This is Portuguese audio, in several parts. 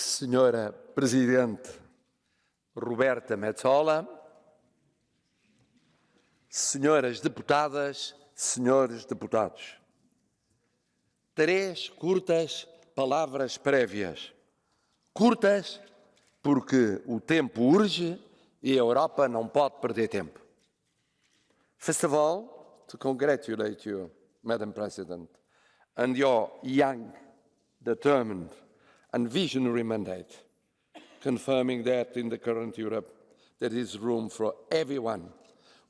Senhora Presidente Roberta Metsola, senhoras deputadas, senhores deputados, 3 curtas palavras prévias. Curtas porque o tempo urge e a Europa não pode perder tempo. First of all, to congratulate you, Madam President, and your young, determined and visionary mandate, confirming that in the current Europe there is room for everyone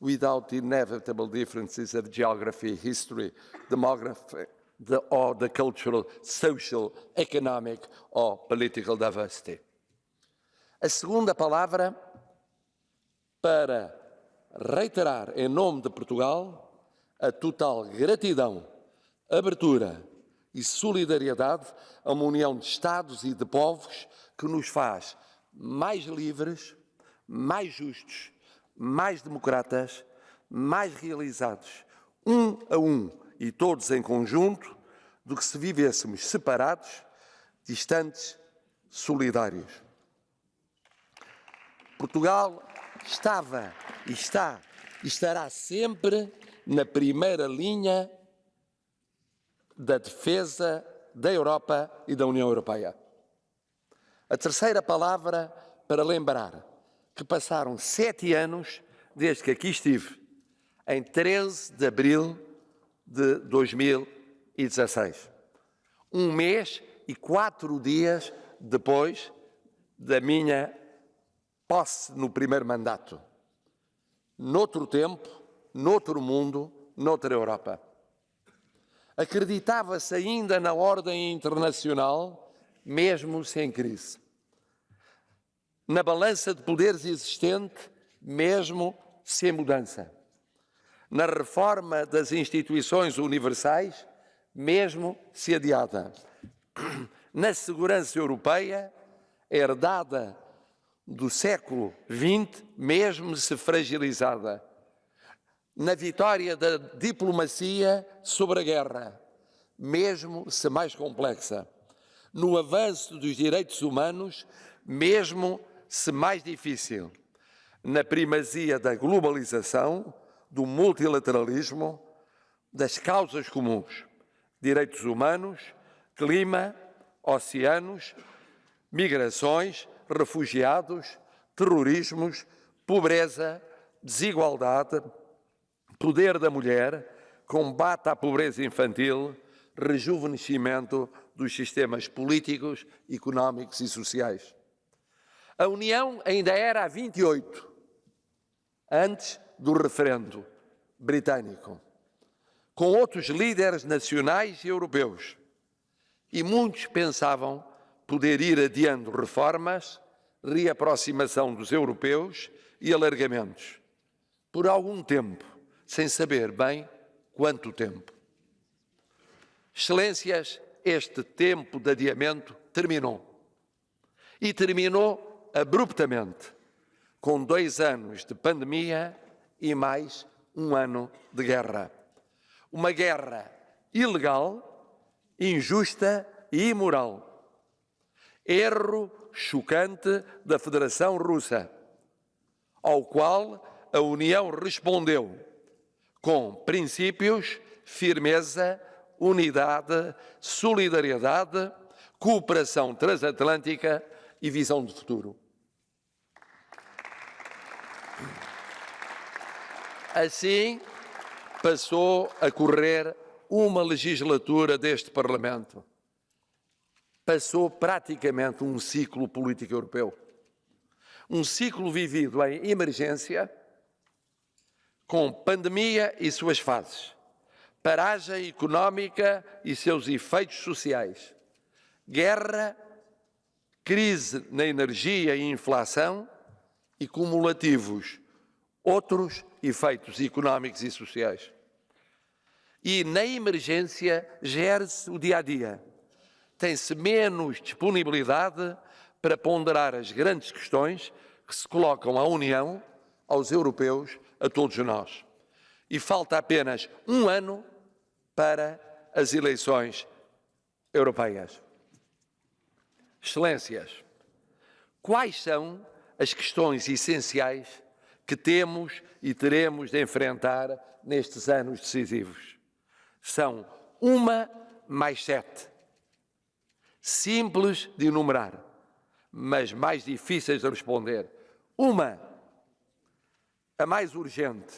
without inevitable differences of geography, history, demography, or the cultural, social, economic or political diversity. A segunda palavra para reiterar em nome de Portugal a total gratidão, abertura e solidariedade a uma união de Estados e de povos que nos faz mais livres, mais justos, mais democratas, mais realizados, um a um e todos em conjunto, do que se vivêssemos separados, distantes, solidários. Portugal estava e está e estará sempre na primeira linha da defesa da Europa e da União Europeia. A terceira palavra para lembrar que passaram 7 anos desde que aqui estive, em 13 de abril de 2016. 1 mês e 4 dias depois da minha posse no primeiro mandato. Noutro tempo, noutro mundo, noutra Europa. Acreditava-se ainda na ordem internacional, mesmo sem crise. Na balança de poderes existente, mesmo sem mudança. Na reforma das instituições universais, mesmo se adiada. Na segurança europeia, herdada do século XX, mesmo se fragilizada. Na vitória da diplomacia sobre a guerra, mesmo se mais complexa. No avanço dos direitos humanos, mesmo se mais difícil. Na primazia da globalização, do multilateralismo, das causas comuns. Direitos humanos, clima, oceanos, migrações, refugiados, terrorismos, pobreza, desigualdade, poder da mulher, combate à pobreza infantil, rejuvenescimento dos sistemas políticos, económicos e sociais. A União ainda era a 28, antes do referendo britânico, com outros líderes nacionais e europeus. E muitos pensavam poder ir adiando reformas, reaproximação dos europeus e alargamentos. Por algum tempo, sem saber bem quanto tempo. Excelências, este tempo de adiamento terminou. E terminou abruptamente, com 2 anos de pandemia e mais 1 ano de guerra. Uma guerra ilegal, injusta e imoral. Erro chocante da Federação Russa, ao qual a União respondeu com princípios, firmeza, unidade, solidariedade, cooperação transatlântica e visão de futuro. Assim, passou a correr uma legislatura deste Parlamento. Passou praticamente um ciclo político europeu. Um ciclo vivido em emergência, com pandemia e suas fases, paragem económica e seus efeitos sociais, guerra, crise na energia e inflação e cumulativos outros efeitos económicos e sociais. E na emergência gere-se o dia-a-dia. Tem-se menos disponibilidade para ponderar as grandes questões que se colocam à União, aos europeus, a todos nós. E falta apenas 1 ano para as eleições europeias. Excelências, quais são as questões essenciais que temos e teremos de enfrentar nestes anos decisivos? São 1 mais 7. Simples de enumerar, mas mais difíceis de responder. 1, a mais urgente,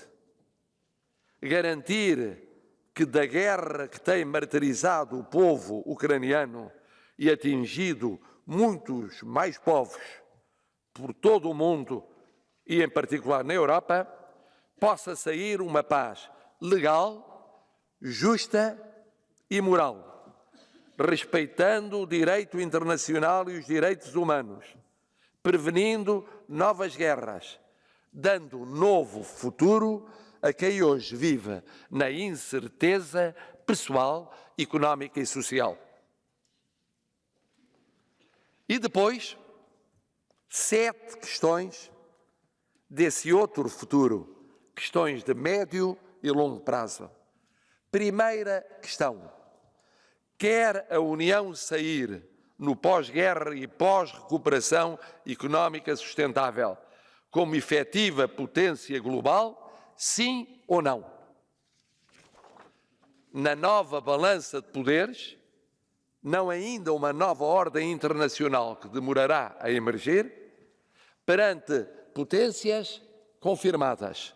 garantir que da guerra que tem martirizado o povo ucraniano e atingido muitos mais povos por todo o mundo e em particular na Europa, possa sair uma paz legal, justa e moral, respeitando o direito internacional e os direitos humanos, prevenindo novas guerras, dando novo futuro a quem hoje vive na incerteza pessoal, económica e social. E depois, 7 questões desse outro futuro, questões de médio e longo prazo. Primeira questão: quer a União sair no pós-guerra e pós-recuperação económica sustentável como efetiva potência global, sim ou não? Na nova balança de poderes, não ainda uma nova ordem internacional que demorará a emergir, perante potências confirmadas,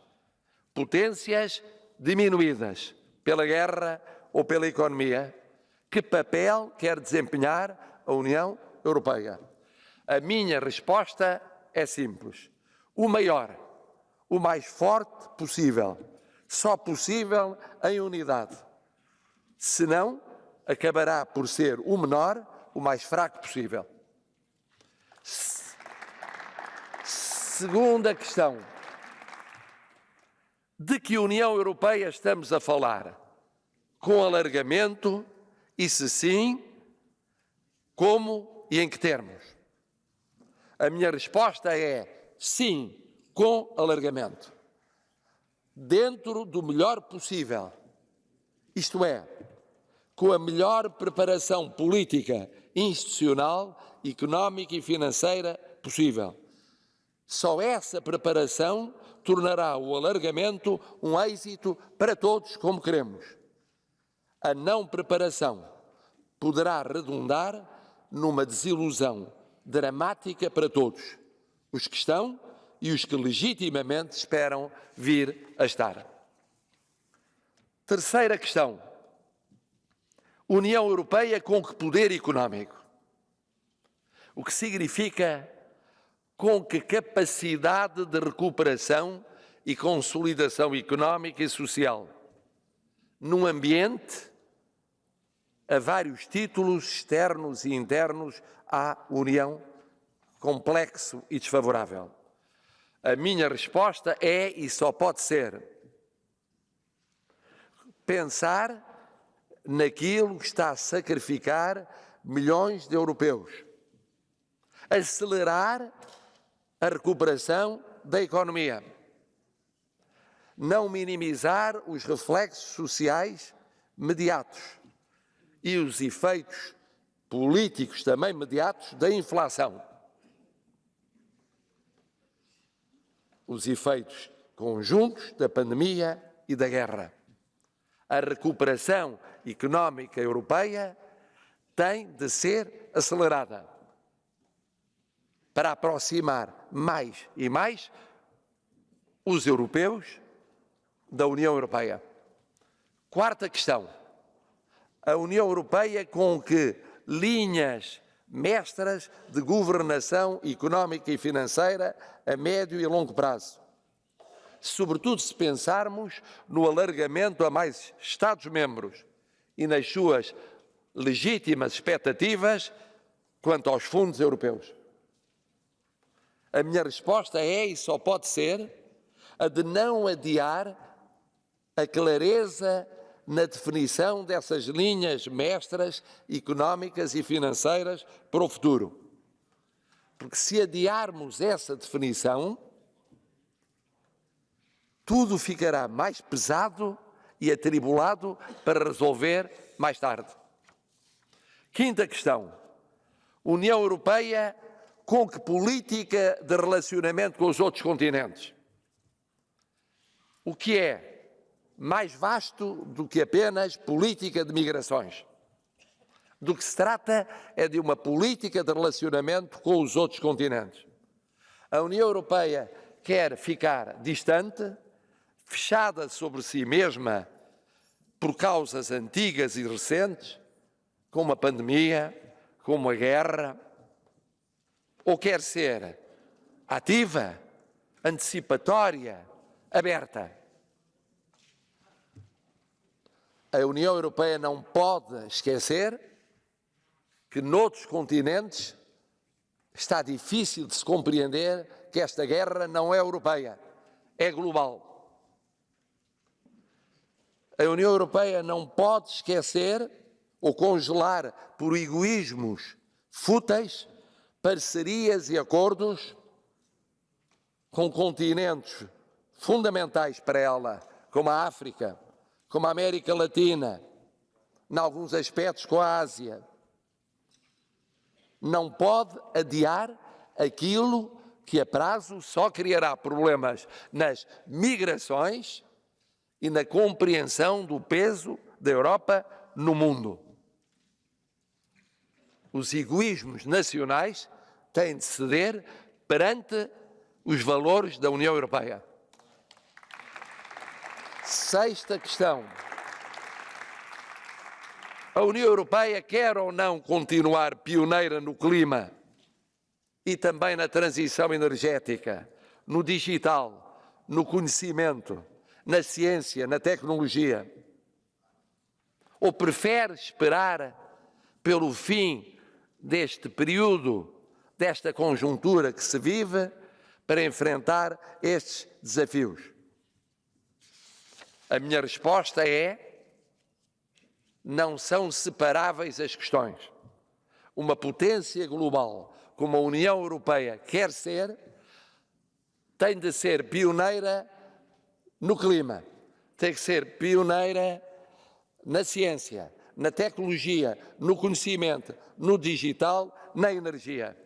potências diminuídas pela guerra ou pela economia, que papel quer desempenhar a União Europeia? A minha resposta é simples: o maior, o mais forte possível, só possível em unidade. Senão, acabará por ser o menor, o mais fraco possível. Segunda questão: de que União Europeia estamos a falar? Com alargamento? E se sim, como e em que termos? A minha resposta é sim, com alargamento. Dentro do melhor possível. Isto é, com a melhor preparação política, institucional, económica e financeira possível. Só essa preparação tornará o alargamento um êxito para todos, como queremos. A não preparação poderá redundar numa desilusão dramática para todos, os que estão e os que legitimamente esperam vir a estar. Terceira questão: União Europeia com que poder económico? O que significa com que capacidade de recuperação e consolidação económica e social, num ambiente a vários títulos externos e internos à União, complexo e desfavorável. A minha resposta é, e só pode ser, pensar naquilo que está a sacrificar milhões de europeus, acelerar a recuperação da economia, não minimizar os reflexos sociais imediatos e os efeitos políticos também imediatos da inflação, os efeitos conjuntos da pandemia e da guerra. A recuperação económica europeia tem de ser acelerada para aproximar mais e mais os europeus da União Europeia. Quarta questão: a União Europeia com que linhas mestras de governação económica e financeira a médio e longo prazo, sobretudo se pensarmos no alargamento a mais Estados-membros e nas suas legítimas expectativas quanto aos fundos europeus. A minha resposta é, e só pode ser, a de não adiar a clareza na definição dessas linhas mestras económicas e financeiras para o futuro. Porque se adiarmos essa definição, tudo ficará mais pesado e atribulado para resolver mais tarde. Quinta questão: União Europeia com que política de relacionamento com os outros continentes? O que é mais vasto do que apenas política de migrações. Do que se trata é de uma política de relacionamento com os outros continentes. A União Europeia quer ficar distante, fechada sobre si mesma por causas antigas e recentes, como a pandemia, como a guerra, ou quer ser ativa, antecipatória, aberta. A União Europeia não pode esquecer que noutros continentes está difícil de se compreender que esta guerra não é europeia, é global. A União Europeia não pode esquecer ou congelar por egoísmos fúteis parcerias e acordos com continentes fundamentais para ela, como a África, como a América Latina, em alguns aspectos com a Ásia. Não pode adiar aquilo que a prazo só criará problemas nas migrações e na compreensão do peso da Europa no mundo. Os egoísmos nacionais têm de ceder perante os valores da União Europeia. Sexta questão. A União Europeia quer ou não continuar pioneira no clima e também na transição energética, no digital, no conhecimento, na ciência, na tecnologia? Ou prefere esperar pelo fim deste período, desta conjuntura que se vive, para enfrentar estes desafios? A minha resposta é: não são separáveis as questões. Uma potência global como a União Europeia quer ser, tem de ser pioneira no clima, tem que ser pioneira na ciência, na tecnologia, no conhecimento, no digital, na energia.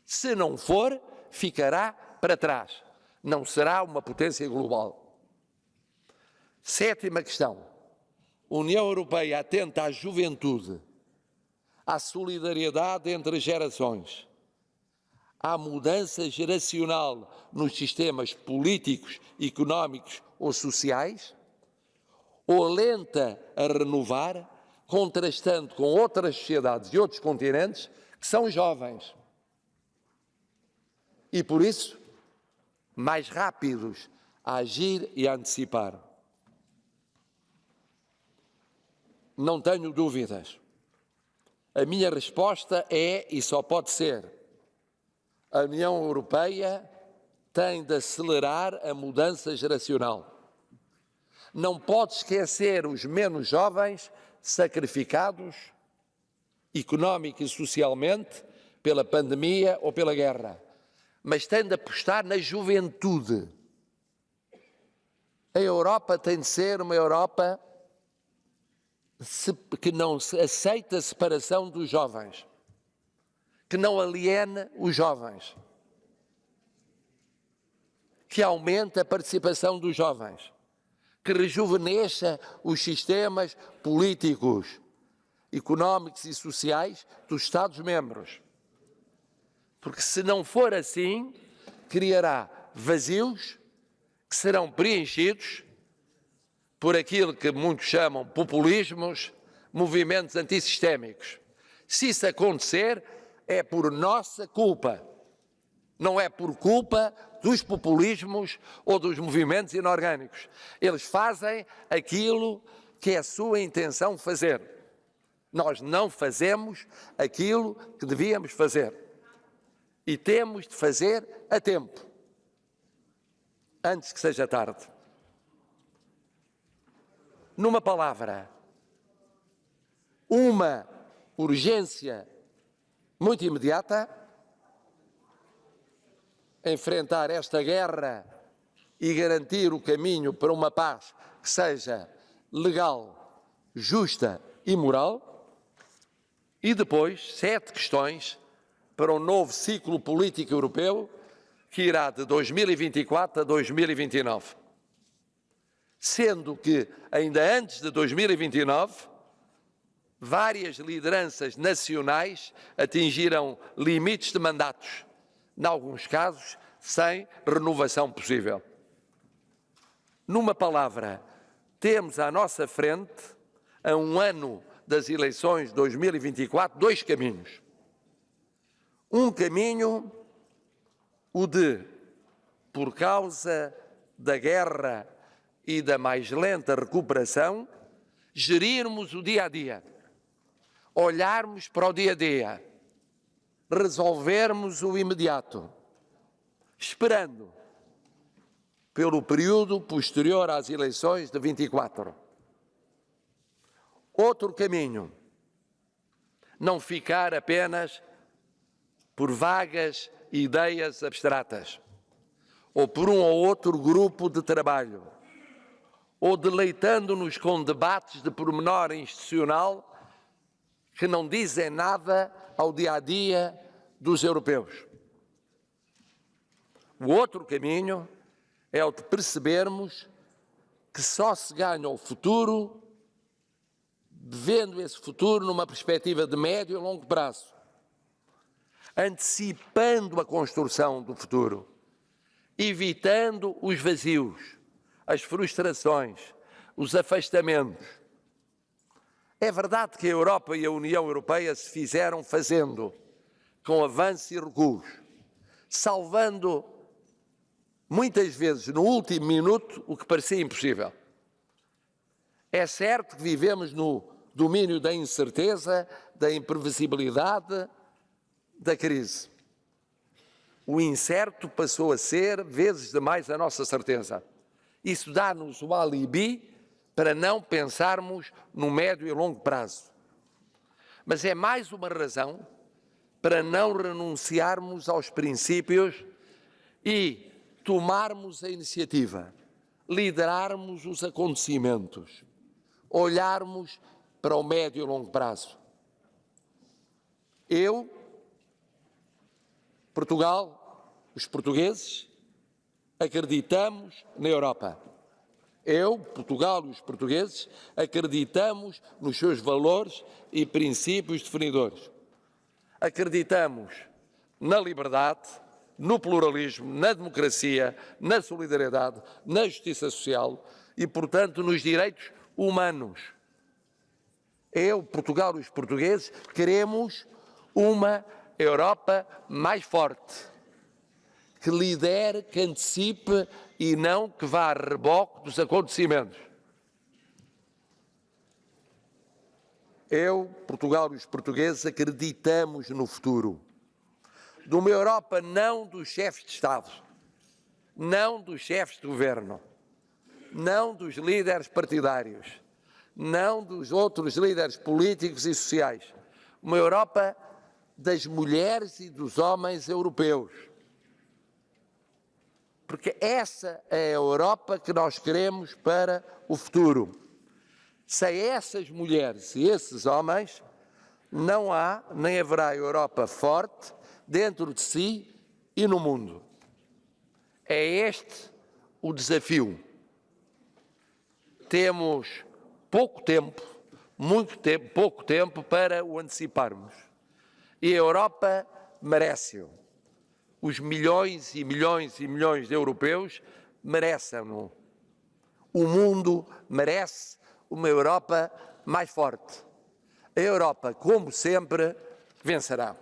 Se não for, ficará para trás. Não será uma potência global. Sétima questão. A União Europeia atenta à juventude, à solidariedade entre gerações, à mudança geracional nos sistemas políticos, económicos ou sociais, ou lenta a renovar, contrastando com outras sociedades e outros continentes que são jovens e, por isso, mais rápidos a agir e a antecipar? Não tenho dúvidas. A minha resposta é, e só pode ser: a União Europeia tem de acelerar a mudança geracional. Não pode esquecer os menos jovens sacrificados económica e socialmente pela pandemia ou pela guerra, mas tem de apostar na juventude. A Europa tem de ser uma Europa que não aceita a separação dos jovens, que não aliene os jovens, que aumente a participação dos jovens, que rejuvenesça os sistemas políticos, económicos e sociais dos Estados-membros. Porque se não for assim, criará vazios que serão preenchidos por aquilo que muitos chamam populismos, movimentos antissistémicos. Se isso acontecer, é por nossa culpa, não é por culpa dos populismos ou dos movimentos inorgânicos. Eles fazem aquilo que é a sua intenção fazer. Nós não fazemos aquilo que devíamos fazer. E temos de fazer a tempo, antes que seja tarde. Numa palavra, uma urgência muito imediata: enfrentar esta guerra e garantir o caminho para uma paz que seja legal, justa e moral. E depois, 7 questões para um novo ciclo político europeu que irá de 2024 a 2029. Sendo que, ainda antes de 2029, várias lideranças nacionais atingiram limites de mandatos, em alguns casos sem renovação possível. Numa palavra, temos à nossa frente, a um ano das eleições de 2024, dois caminhos. Um caminho, o de, por causa da guerra e da mais lenta recuperação, gerirmos o dia-a-dia, olharmos para o dia-a-dia, resolvermos o imediato, esperando pelo período posterior às eleições de 24. Outro caminho, não ficar apenas por vagas ideias abstratas, ou por um ou outro grupo de trabalho, ou deleitando-nos com debates de pormenor institucional que não dizem nada ao dia-a-dia dos europeus. O outro caminho é o de percebermos que só se ganha o futuro vendo esse futuro numa perspectiva de médio e longo prazo, antecipando a construção do futuro, evitando os vazios, as frustrações, os afastamentos. É verdade que a Europa e a União Europeia se fizeram fazendo, com avanços e recuos, salvando muitas vezes no último minuto o que parecia impossível. É certo que vivemos no domínio da incerteza, da imprevisibilidade, da crise. O incerto passou a ser, vezes demais, a nossa certeza. Isso dá-nos o alibi para não pensarmos no médio e longo prazo. Mas é mais uma razão para não renunciarmos aos princípios e tomarmos a iniciativa, liderarmos os acontecimentos, olharmos para o médio e longo prazo. Eu, Portugal, os portugueses, acreditamos na Europa. Eu, Portugal e os portugueses, acreditamos nos seus valores e princípios definidores. Acreditamos na liberdade, no pluralismo, na democracia, na solidariedade, na justiça social e, portanto, nos direitos humanos. Eu, Portugal e os portugueses, queremos uma Europa mais forte, que lidere, que antecipe e não que vá a reboque dos acontecimentos. Eu, Portugal e os portugueses, acreditamos no futuro. De uma Europa não dos chefes de Estado, não dos chefes de governo, não dos líderes partidários, não dos outros líderes políticos e sociais. Uma Europa das mulheres e dos homens europeus. Porque essa é a Europa que nós queremos para o futuro. Sem essas mulheres e esses homens, não há nem haverá Europa forte dentro de si e no mundo. É este o desafio. Temos pouco tempo, muito tempo, pouco tempo para o anteciparmos. E a Europa merece-o. Os milhões e milhões e milhões de europeus merecem-no. O mundo merece uma Europa mais forte. A Europa, como sempre, vencerá.